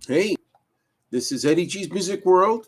Hey, this is Eddie G's Music World.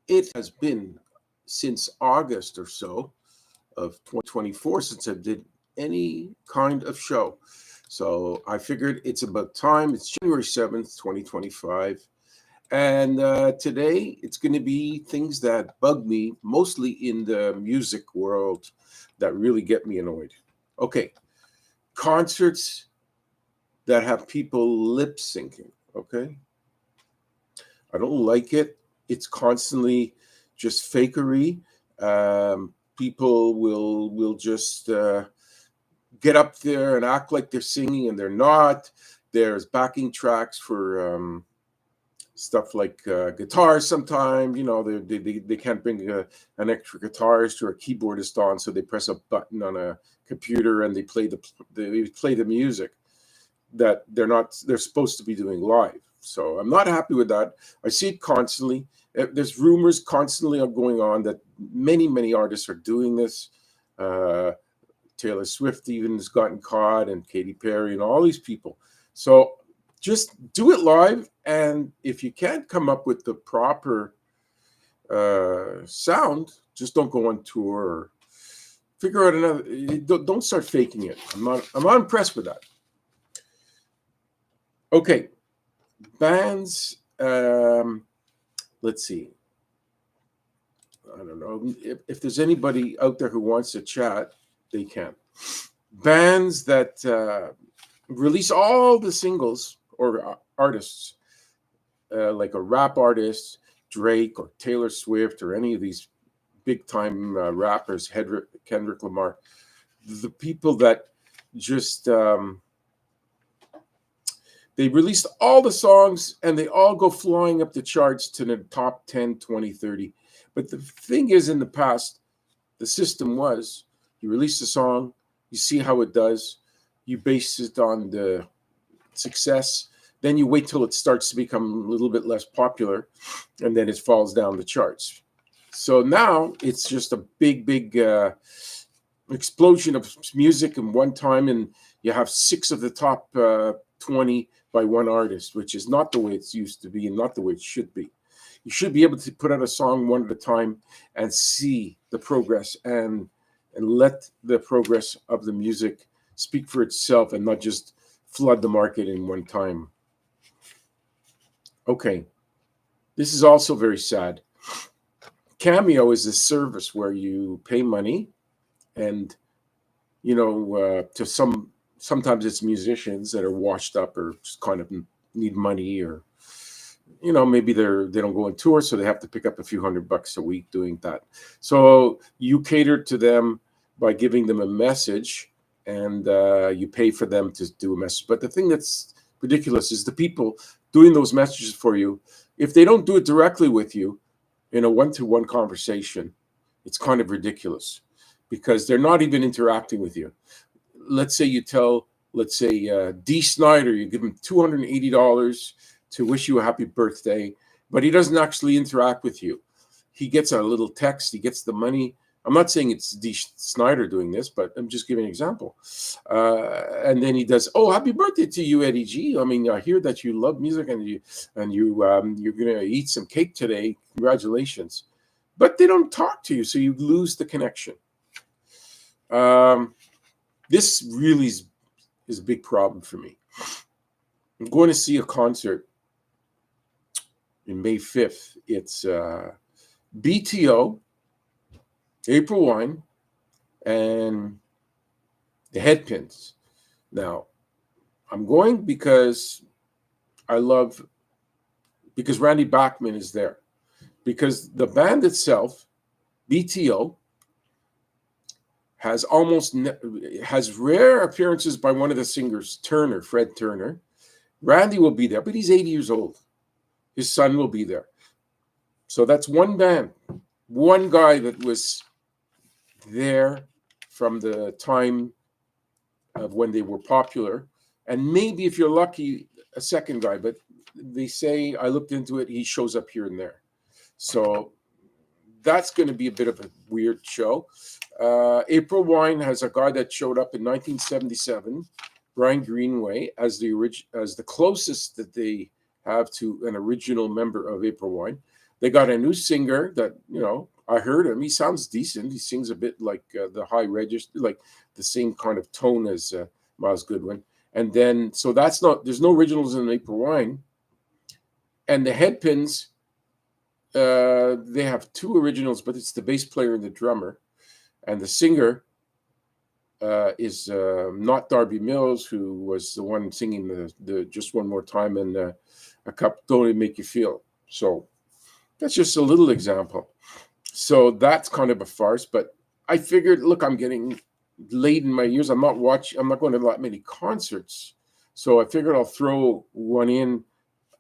It has been since August or so of 2024 since I did any kind of show. So I figured it's about time. It's January 7th, 2025. And today it's going to be things that bug me, mostly in the music world, that really get me annoyed. Okay, concerts that have people lip syncing. Okay, I don't like it. It's constantly just fakery. People will just get up there and act like they're singing and they're not. There's backing tracks for stuff like guitars. Sometimes they can't bring an extra guitarist or a keyboardist on, so they press a button on a computer and they play the music that they're supposed to be doing live. So I'm not happy with that. I see it constantly. There's rumors constantly going on that many artists are doing this. Uh, Taylor Swift even has gotten caught, and Katy Perry, and all these people. So just do it live, and if you can't come up with the proper sound, just don't go on tour or figure out another. Don't start faking it. I'm not impressed with that. Okay, bands. Let's see. I don't know if there's anybody out there who wants to chat. They can. Bands that release all the singles or artists, like a rap artist, Drake or Taylor Swift or any of these big time rappers, Kendrick Lamar, the people that just they released all the songs and they all go flying up the charts to the top 10, 20, 30. But the thing is, in the past, the system was you release a song, you see how it does, you base it on the success, then you wait till it starts to become a little bit less popular, and then it falls down the charts. So now it's just a big explosion of music in one time, and you have six of the top 20 by one artist, which is not the way it's used to be and not the way it should be. You should be able to put out a song one at a time and see the progress and let the progress of the music speak for itself and not just flood the market in one time. Okay, this is also very sad. Cameo is a service where you pay money, and to sometimes it's musicians that are washed up or just kind of need money, or maybe they don't go on tour, so they have to pick up a few $100 a week doing that. So you cater to them by giving them a message, and you pay for them to do a message. But the thing that's ridiculous is the people doing those messages for you, if they don't do it directly with you in a one-to-one conversation, it's kind of ridiculous because they're not even interacting with you. Let's say D. Snyder, you give him $280 to wish you a happy birthday, but he doesn't actually interact with you. He gets a little text, he gets the money. I'm not saying it's D. Snyder doing this, but I'm just giving an example. And then he does, "Oh, happy birthday to you, Eddie G. I mean, I hear that you love music and you're gonna eat some cake today. Congratulations!" But they don't talk to you, so you lose the connection. This really is a big problem for me. I'm going to see a concert in May 5th. It's BTO, April Wine, and the Headpins. Now, I'm going because because Randy Bachman is there. Because the band itself, BTO, has rare appearances by one of the singers, Fred Turner. Randy will be there, but he's 80 years old. His son will be there. So that's one band, one guy that was there from the time of when they were popular. And maybe if you're lucky, a second guy, but they say, I looked into it, he shows up here and there. So that's going to be a bit of a weird show. April Wine has a guy that showed up in 1977, Brian Greenway, as the closest that they have to an original member of April Wine. They got a new singer that, I heard him. He sounds decent. He sings a bit like the high register, like the same kind of tone as Miles Goodwin. And then, so there's no originals in April Wine. And the Headpins, they have two originals, but it's the bass player and the drummer. And the singer is not Darby Mills, who was the one singing the Just One More Time and A Cup Don't It Make You Feel. So that's just a little example. So that's kind of a farce. But I figured, look, I'm getting late in my years. I'm not going to that many concerts. So I figured I'll throw one in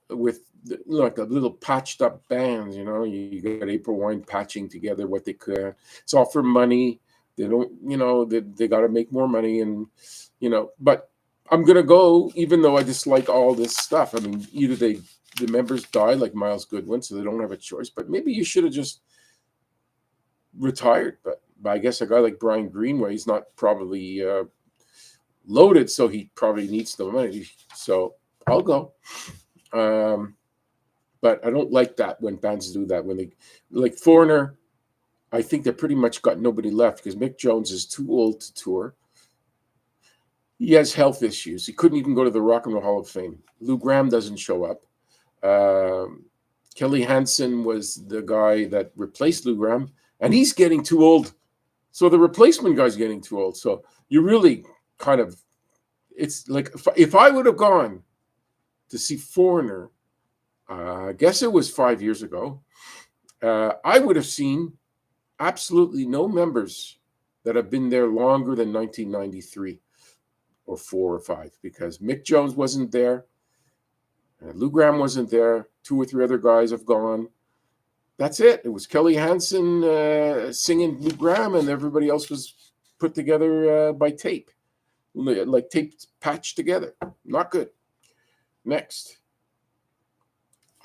with like a little patched up bands. You got April Wine patching together what they could. It's all for money. They don't, they got to make more money, and but I'm gonna go even though I dislike all this stuff. I mean, either the members die like Miles Goodwin, so they don't have a choice. But maybe you should have just retired. But I guess a guy like Brian Greenway, he's not probably loaded, so he probably needs the money. So I'll go. But I don't like that when bands do that. When they, like Foreigner, I think they pretty much got nobody left because Mick Jones is too old to tour. He has health issues. He couldn't even go to the Rock and Roll Hall of Fame. Lou Gramm doesn't show up. Kelly Hansen was the guy that replaced Lou Gramm, and he's getting too old. So the replacement guy's getting too old. So you really kind of, it's like if I would have gone to see Foreigner, I guess it was 5 years ago, I would have seen absolutely no members that have been there longer than 1993 or 4 or 5, because Mick Jones wasn't there, Lou Gramm wasn't there, 2 or 3 other guys have gone. That's it. It was Kelly Hansen singing Lou Gramm, and everybody else was put together by tape, like tape patched together. Not good. Next.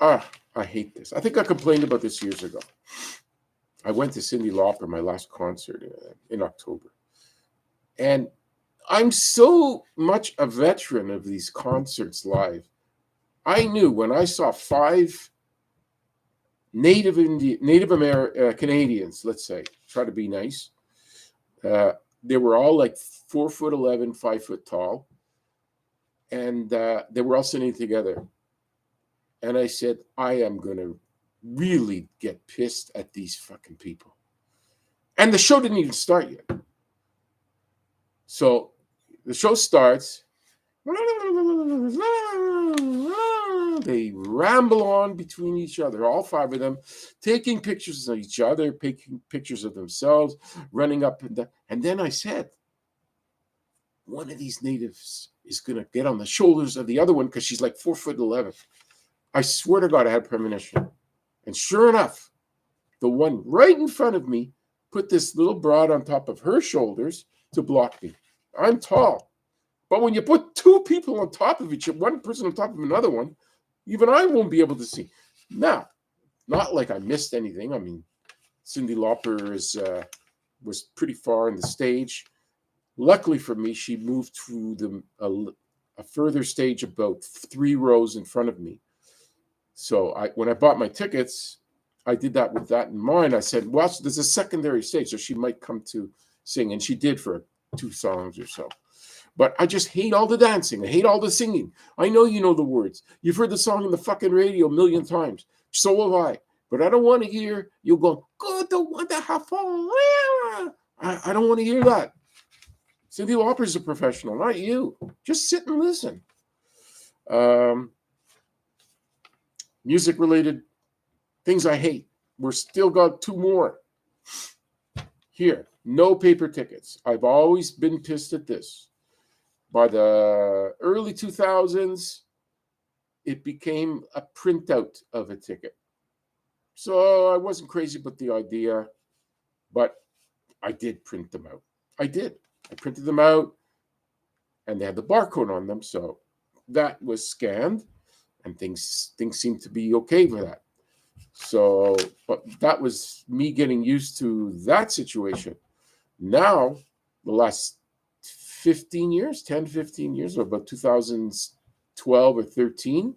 I hate this. I think I complained about this years ago. I went to Cyndi Lauper, my last concert in October. And I'm so much a veteran of these concerts live. I knew when I saw 5 Native Canadians, let's say, try to be nice. They were all like 4'11", 5 foot tall. And they were all sitting together. And I said, I am going to really get pissed at these fucking people. And the show didn't even start yet. So the show starts. They ramble on between each other, all 5 of them, taking pictures of each other, taking pictures of themselves, running up and down. And then I said, one of these natives is going to get on the shoulders of the other one because she's like 4'11". I swear to God, I had premonition. And sure enough, the one right in front of me put this little broad on top of her shoulders to block me. I'm tall. But when you put 2 people on top of each other, one person on top of another one, even I won't be able to see. Now, not like I missed anything. I mean, Cyndi Lauper was pretty far in the stage. Luckily for me, she moved to a further stage about 3 rows in front of me. So when I bought my tickets, I did that with that in mind. I said, well, there's a secondary stage, so she might come to sing. And she did for 2 songs or so. But I just hate all the dancing. I hate all the singing. I know you know the words. You've heard the song on the fucking radio a million times. So have I. But I don't want to hear you go, go to wonderful. I don't want to hear that. Cyndi Lauper's a professional, not you. Just sit and listen. Music-related things I hate. We're still got 2 more. Here, no paper tickets. I've always been pissed at this. By the early 2000s, it became a printout of a ticket. So I wasn't crazy about the idea, but I did print them out. I did. I printed them out, and they had the barcode on them, so that was scanned, and things seemed to be okay with that. So, but that was me getting used to that situation. Now, the last 15 years, 10, 15 years, or about 2012 or 13,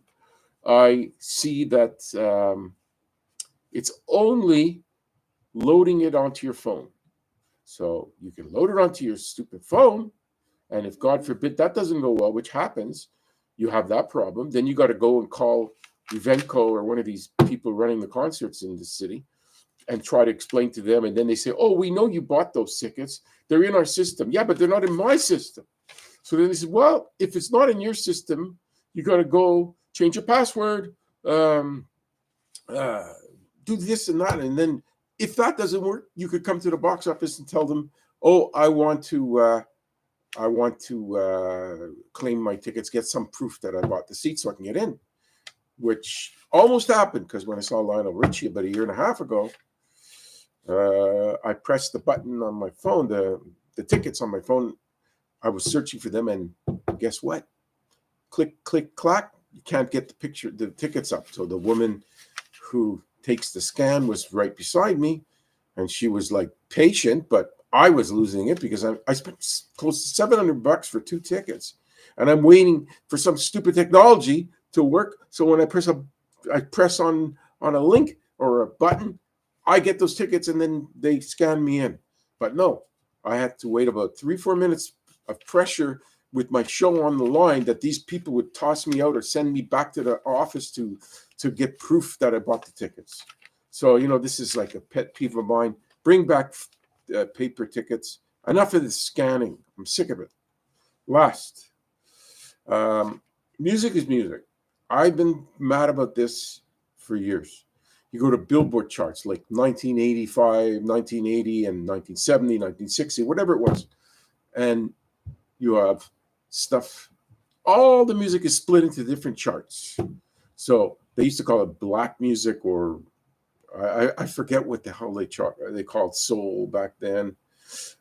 I see that it's only loading it onto your phone. So you can load it onto your stupid phone. And if God forbid that doesn't go well, which happens, you have that problem. Then you got to go and call Eventco or one of these people running the concerts in the city and try to explain to them. And then they say, oh, we know you bought those tickets. They're in our system. Yeah, but they're not in my system. So then they said, well, if it's not in your system, you got to go change your password, do this and that. And then if that doesn't work, you could come to the box office and tell them, oh, I want to claim my tickets, get some proof that I bought the seat so I can get in, which almost happened because when I saw Lionel Richie about a year and a half ago, I pressed the button on my phone, the tickets on my phone. I was searching for them, and guess what? Click, click, clack. You can't get the tickets up. So the woman who takes the scan was right beside me, and she was like patient, but I was losing it because I spent close to $700 for 2 tickets, and I'm waiting for some stupid technology to work. So when I press on a link or a button, I get those tickets, and then they scan me in. But no, I had to wait about 3-4 minutes of pressure with my show on the line that these people would toss me out or send me back to the office to get proof that I bought the tickets. So, this is like a pet peeve of mine. Bring back paper tickets. Enough of this scanning. I'm sick of it. Last, music is music. I've been mad about this for years. You go to Billboard charts like 1985, 1980, and 1970, 1960, whatever it was. And you have stuff. All the music is split into different charts. So they used to call it black music, or I forget what the hell they called soul back then.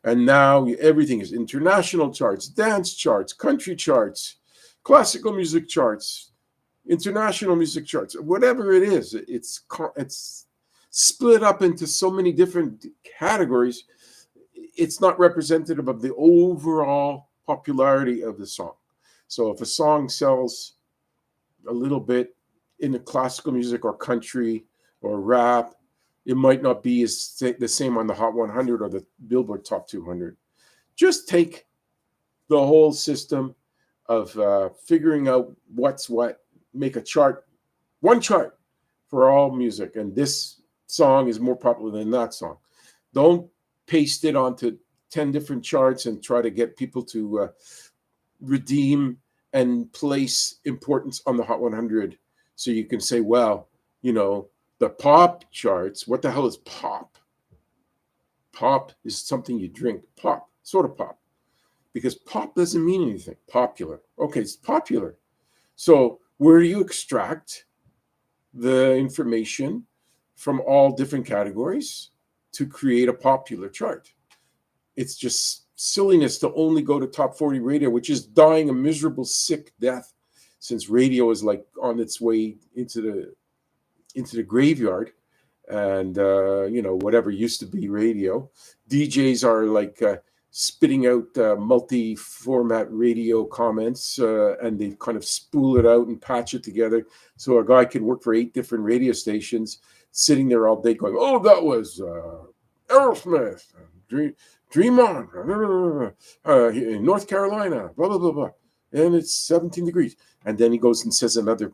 And now everything is international charts, dance charts, country charts, classical music charts, international music charts, whatever it is. It's split up into so many different categories. It's not representative of the overall popularity of the song. So if a song sells a little bit in the classical music or country or rap, it might not be the same on the Hot 100 or the Billboard Top 200. Just take the whole system of figuring out what's what, make a chart, one chart for all music, and this song is more popular than that song. Don't paste it onto 10 different charts and try to get people to redeem and place importance on the Hot 100 so you can say, well, the pop charts, what the hell is pop? Pop is something you drink. Pop, soda pop. Because pop doesn't mean anything. Popular. Okay, it's popular. So where do you extract the information from all different categories to create a popular chart? It's just silliness to only go to top 40 radio, which is dying a miserable, sick death since radio is like on its way into the graveyard. And, whatever used to be radio. DJs are like spitting out multi-format radio comments, and they kind of spool it out and patch it together. So a guy can work for 8 different radio stations, sitting there all day going, oh, that was Aerosmith, Dream On, in North Carolina, blah, blah, blah, blah. And it's 17 degrees. And then he goes and says another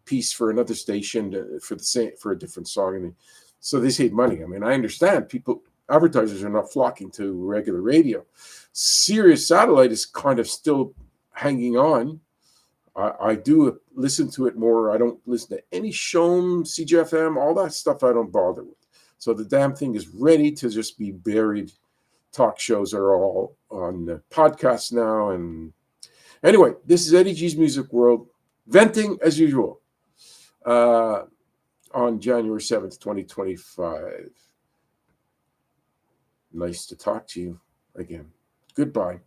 piece for another station for a different song. And so they save money. I mean, I understand advertisers are not flocking to regular radio. Sirius Satellite is kind of still hanging on. I do listen to it more. I don't listen to any Shom, CJFM, all that stuff I don't bother with. So the damn thing is ready to just be buried. Talk shows are all on podcasts now. And anyway, this is Eddie G's Music World, venting as usual on January 7th, 2025. Nice to talk to you again. Goodbye.